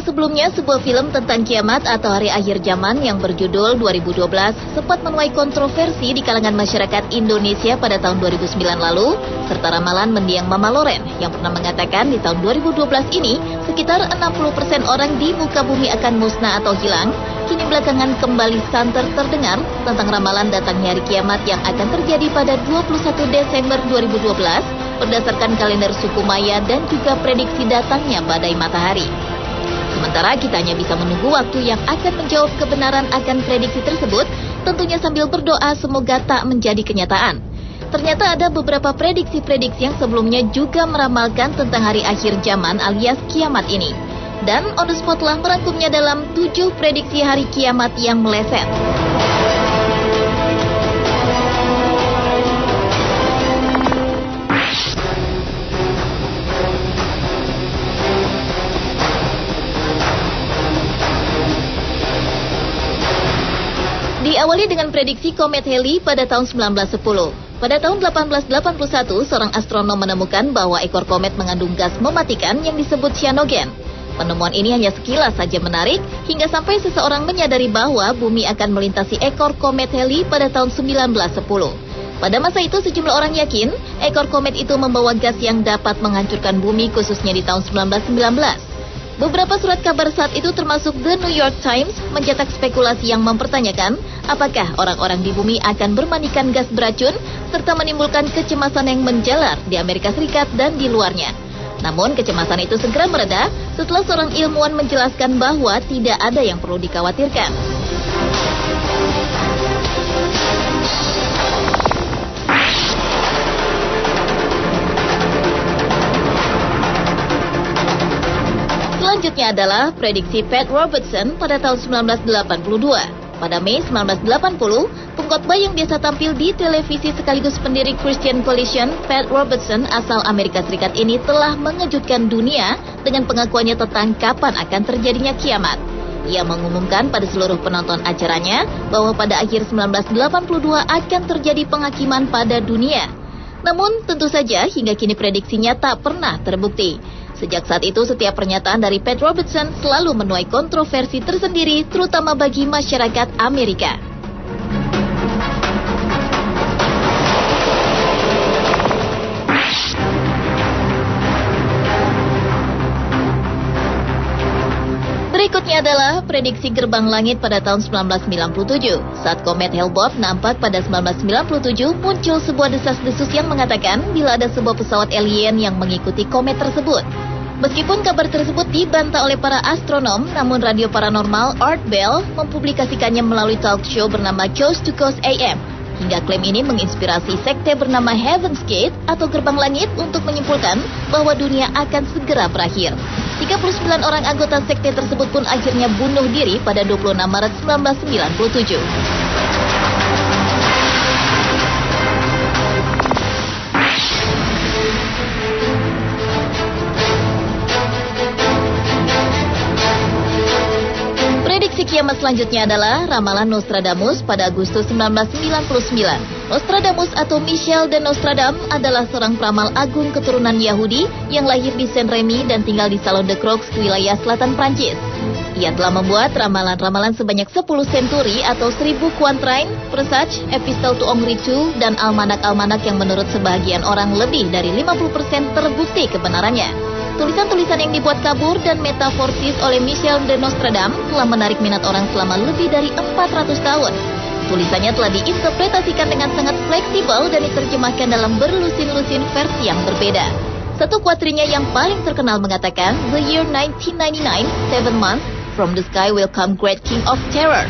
sebelumnya, sebuah film tentang kiamat atau hari akhir zaman yang berjudul 2012 sempat menuai kontroversi di kalangan masyarakat Indonesia pada tahun 2009 lalu, serta ramalan mendiang Mama Loren yang pernah mengatakan di tahun 2012 ini sekitar 60% orang di muka bumi akan musnah atau hilang. Kini belakangan kembali santer terdengar tentang ramalan datangnya hari kiamat yang akan terjadi pada 21 Desember 2012 berdasarkan kalender suku Maya dan juga prediksi datangnya badai matahari. Sementara kita hanya bisa menunggu waktu yang akan menjawab kebenaran akan prediksi tersebut, tentunya sambil berdoa semoga tak menjadi kenyataan. Ternyata ada beberapa prediksi-prediksi yang sebelumnya juga meramalkan tentang hari akhir zaman alias kiamat ini. Dan On The Spot telah merangkumnya dalam 7 prediksi hari kiamat yang meleset. Diawali dengan prediksi komet Halley pada tahun 1910. Pada tahun 1881, seorang astronom menemukan bahwa ekor komet mengandung gas mematikan yang disebut cyanogen. Penemuan ini hanya sekilas saja menarik, hingga sampai seseorang menyadari bahwa bumi akan melintasi ekor komet Halley pada tahun 1910. Pada masa itu, sejumlah orang yakin ekor komet itu membawa gas yang dapat menghancurkan bumi, khususnya di tahun 1919. Beberapa surat kabar saat itu termasuk The New York Times mencetak spekulasi yang mempertanyakan apakah orang-orang di bumi akan bermandikan gas beracun serta menimbulkan kecemasan yang menjalar di Amerika Serikat dan di luarnya. Namun kecemasan itu segera mereda setelah seorang ilmuwan menjelaskan bahwa tidak ada yang perlu dikhawatirkan. Selanjutnya adalah prediksi Pat Robertson pada tahun 1982. Pada Mei 1980, pengkhotbah yang biasa tampil di televisi sekaligus pendiri Christian Coalition, Pat Robertson asal Amerika Serikat ini telah mengejutkan dunia dengan pengakuannya tentang kapan akan terjadinya kiamat. Ia mengumumkan pada seluruh penonton acaranya bahwa pada akhir 1982 akan terjadi penghakiman pada dunia. Namun tentu saja hingga kini prediksinya tak pernah terbukti. Sejak saat itu, setiap pernyataan dari Pat Robertson selalu menuai kontroversi tersendiri, terutama bagi masyarakat Amerika. Berikutnya adalah prediksi gerbang langit pada tahun 1997. Saat komet Hale-Bopp nampak pada 1997, muncul sebuah desas-desus yang mengatakan bila ada sebuah pesawat alien yang mengikuti komet tersebut. Meskipun kabar tersebut dibantah oleh para astronom, namun radio paranormal Art Bell mempublikasikannya melalui talk show bernama Coast to Coast AM. Hingga klaim ini menginspirasi sekte bernama Heaven's Gate atau Gerbang Langit untuk menyimpulkan bahwa dunia akan segera berakhir. 39 orang anggota sekte tersebut pun akhirnya bunuh diri pada 26 Maret 1997. Prediksi kiamat selanjutnya adalah ramalan Nostradamus pada Agustus 1999. Nostradamus atau Michel de Nostradam adalah seorang peramal agung keturunan Yahudi yang lahir di Saint-Rémy dan tinggal di Salon de Croix, wilayah selatan Prancis. Ia telah membuat ramalan-ramalan sebanyak 10 senturi atau 1000 kuantrain, presage, epistle to Henri II, dan almanak-almanak yang menurut sebagian orang lebih dari 50% terbukti kebenarannya. Tulisan-tulisan yang dibuat kabur dan metaforsis oleh Michel de Nostradam telah menarik minat orang selama lebih dari 400 tahun. Tulisannya telah diinterpretasikan dengan sangat fleksibel dan diterjemahkan dalam berlusin-lusin versi yang berbeda. Satu kuatrinya yang paling terkenal mengatakan, "The year 1999, 7 months, from the sky will come great king of terror."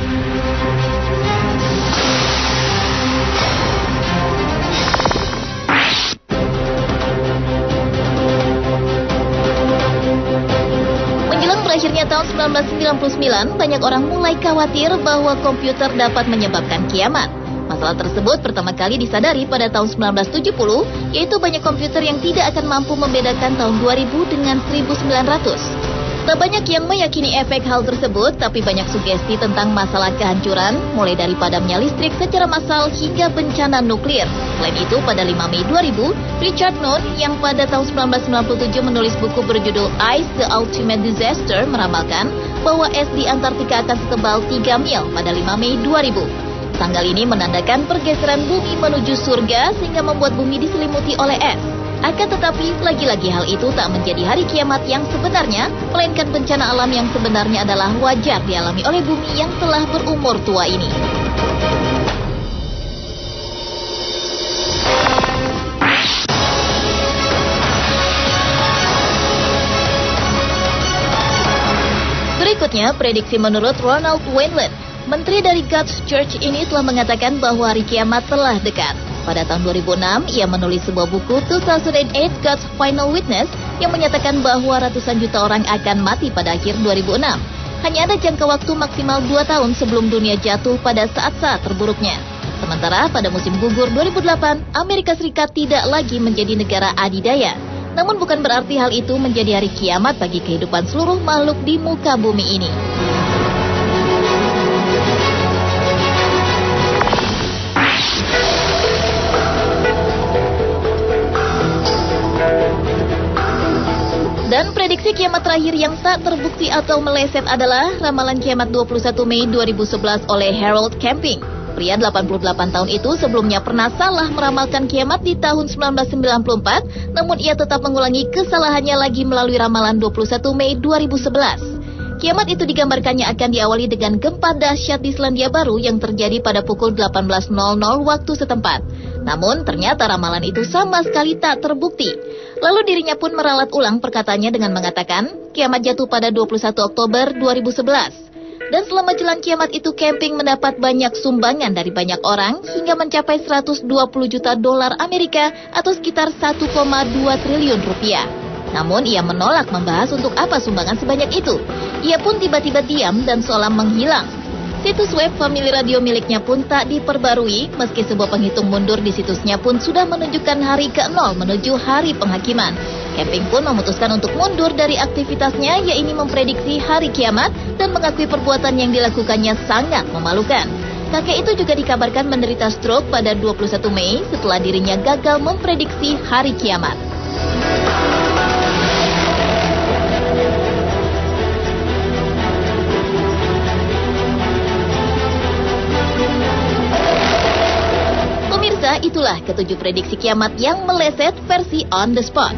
Akhirnya tahun 1999, banyak orang mulai khawatir bahwa komputer dapat menyebabkan kiamat. Masalah tersebut pertama kali disadari pada tahun 1970, yaitu banyak komputer yang tidak akan mampu membedakan tahun 2000 dengan 1900. Tak banyak yang meyakini efek hal tersebut, tapi banyak sugesti tentang masalah kehancuran, mulai dari padamnya listrik secara massal hingga bencana nuklir. Selain itu, pada 5 Mei 2000, Richard Nunn yang pada tahun 1997 menulis buku berjudul Ice, The Ultimate Disaster meramalkan bahwa es di Antartika akan setebal 3 mil pada 5 Mei 2000. Tanggal ini menandakan pergeseran bumi menuju surga sehingga membuat bumi diselimuti oleh es. Akan tetapi, lagi-lagi hal itu tak menjadi hari kiamat yang sebenarnya, melainkan bencana alam yang sebenarnya adalah wajar dialami oleh bumi yang telah berumur tua ini. Berikutnya, prediksi menurut Ronald Wayland, menteri dari God's Church ini telah mengatakan bahwa hari kiamat telah dekat. Pada tahun 2006, ia menulis sebuah buku 2008 God's Final Witness yang menyatakan bahwa ratusan juta orang akan mati pada akhir 2006. Hanya ada jangka waktu maksimal 2 tahun sebelum dunia jatuh pada saat-saat terburuknya. Sementara pada musim gugur 2008, Amerika Serikat tidak lagi menjadi negara adidaya. Namun bukan berarti hal itu menjadi hari kiamat bagi kehidupan seluruh makhluk di muka bumi ini. Dan prediksi kiamat terakhir yang tak terbukti atau meleset adalah ramalan kiamat 21 Mei 2011 oleh Harold Camping. Pria 88 tahun itu sebelumnya pernah salah meramalkan kiamat di tahun 1994, namun ia tetap mengulangi kesalahannya lagi melalui ramalan 21 Mei 2011. Kiamat itu digambarkannya akan diawali dengan gempa dahsyat di Selandia Baru yang terjadi pada pukul 18.00 waktu setempat. Namun ternyata ramalan itu sama sekali tak terbukti. Lalu dirinya pun meralat ulang perkataannya dengan mengatakan kiamat jatuh pada 21 Oktober 2011. Dan selama jelang kiamat itu Camping mendapat banyak sumbangan dari banyak orang hingga mencapai 120 juta dolar Amerika atau sekitar 1,2 triliun rupiah. Namun ia menolak membahas untuk apa sumbangan sebanyak itu. Ia pun tiba-tiba diam dan seolah menghilang. Situs web Family Radio miliknya pun tak diperbarui, meski sebuah penghitung mundur di situsnya pun sudah menunjukkan hari ke-0 menuju hari penghakiman. Camping pun memutuskan untuk mundur dari aktivitasnya, yaitu memprediksi hari kiamat dan mengakui perbuatan yang dilakukannya sangat memalukan. Kakek itu juga dikabarkan menderita stroke pada 21 Mei setelah dirinya gagal memprediksi hari kiamat. Itulah ketujuh prediksi kiamat yang meleset versi on the spot.